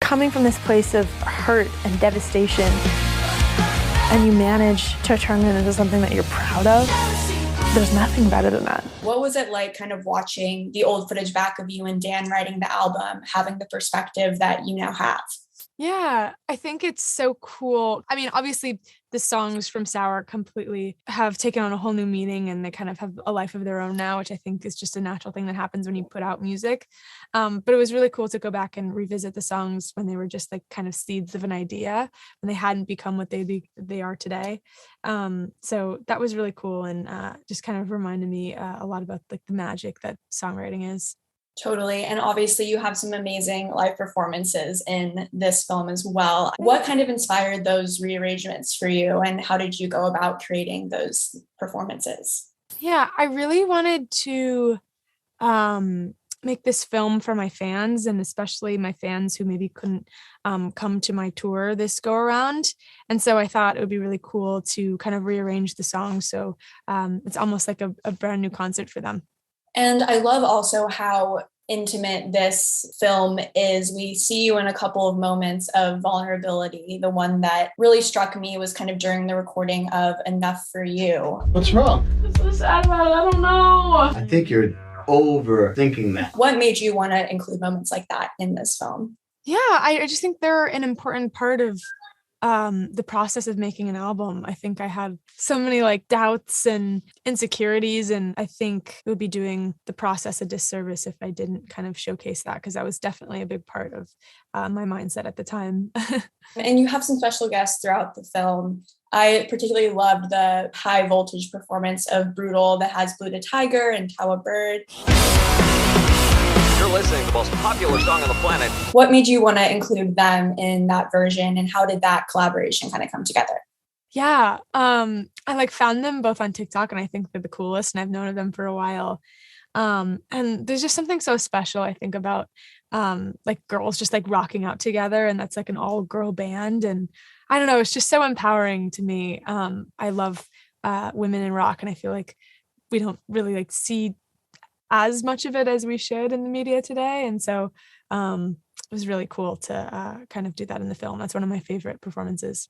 Coming from this place of hurt and devastation, and you manage to turn it into something that you're proud of, there's nothing better than that. What was it like kind of watching the old footage back of you and Dan writing the album, having the perspective that you now have? Yeah, I think it's so cool. I mean, obviously, the songs from Sour completely have taken on a whole new meaning and they kind of have a life of their own now, which I think is just a natural thing that happens when you put out music. But it was really cool to go back and revisit the songs when they were just like kind of seeds of an idea, when they hadn't become what they are today. So that was really cool and just kind of reminded me a lot about like the magic that songwriting is. Totally. And obviously you have some amazing live performances in this film as well. What kind of inspired those rearrangements for you and how did you go about creating those performances? Yeah, I really wanted to make this film for my fans and especially my fans who maybe couldn't come to my tour this go around. And so I thought it would be really cool to kind of rearrange the songs. So it's almost like a brand new concert for them. And I love also how intimate this film is. We see you in a couple of moments of vulnerability. The one that really struck me was kind of during the recording of Enough for You. What's wrong? I'm so sad about it. I don't know. I think you're overthinking that. What made you want to include moments like that in this film? Yeah, I just think they're an important part of the process of making an album. I think I had so many like doubts and insecurities, and I think it would be doing the process a disservice if I didn't kind of showcase that, because that was definitely a big part of my mindset at the time. And you have some special guests throughout the film. I particularly loved the high voltage performance of Brutal that has Blue the Tiger and Kawa Bird. You're listening to the most popular song on the planet. What made you want to include them in that version and how did that collaboration kind of come together? Yeah, I like found them both on TikTok and I think they're the coolest and I've known of them for a while. And there's just something so special, I think, about like girls just like rocking out together, and that's like an all girl band. And I don't know, it's just so empowering to me. I love women in rock, and I feel like we don't really like see as much of it as we should in the media today. And so it was really cool to kind of do that in the film. That's one of my favorite performances.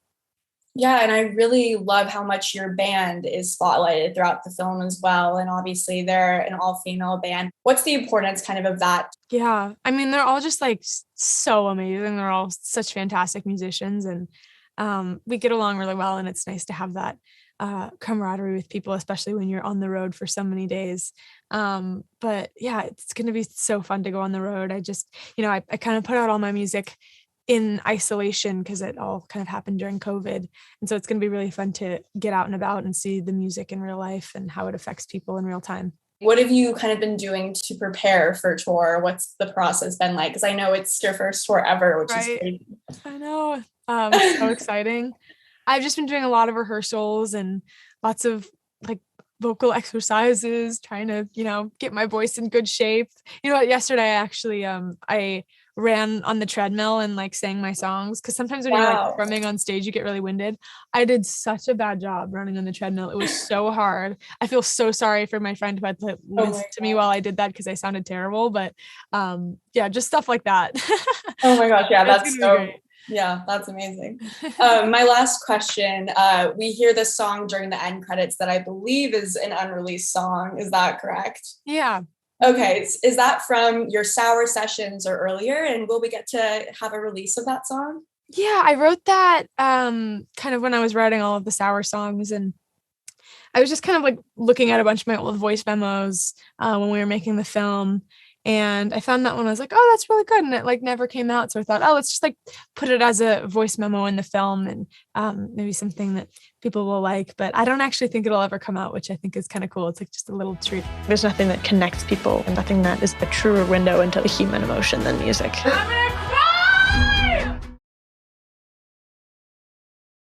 Yeah, and I really love how much your band is spotlighted throughout the film as well. And obviously they're an all-female band. What's the importance kind of that? Yeah, I mean, they're all just like so amazing. They're all such fantastic musicians, and we get along really well. And it's nice to have that camaraderie with people, especially when you're on the road for so many days. But yeah, it's going to be so fun to go on the road. I just, I kind of put out all my music in isolation because it all kind of happened during COVID. And so it's going to be really fun to get out and about and see the music in real life and how it affects people in real time. What have you kind of been doing to prepare for tour? What's the process been like? Because I know it's your first tour ever, which is crazy. I know. It's so exciting. I've just been doing a lot of rehearsals and lots of like vocal exercises, trying to, get my voice in good shape. Yesterday I ran on the treadmill and like sang my songs, because sometimes when you're like performing on stage, you get really winded. I did such a bad job running on the treadmill. It was so hard. I feel so sorry for my friend who had to listen to me while I did that because I sounded terrible. But yeah, just stuff like that. Oh my gosh, yeah, that's so great. Yeah, that's amazing. My last question, we hear this song during the end credits that I believe is an unreleased song. Is that correct? Yeah. Okay. Is that from your Sour sessions or earlier? And will we get to have a release of that song? Yeah, I wrote that kind of when I was writing all of the Sour songs, and I was just kind of like looking at a bunch of my old voice memos when we were making the film. And I found that one. I was like, oh, that's really good. And it like never came out. So I thought, oh, let's just like put it as a voice memo in the film and maybe something that people will like. But I don't actually think it'll ever come out, which I think is kind of cool. It's like just a little treat. There's nothing that connects people and nothing that is a truer window into the human emotion than music.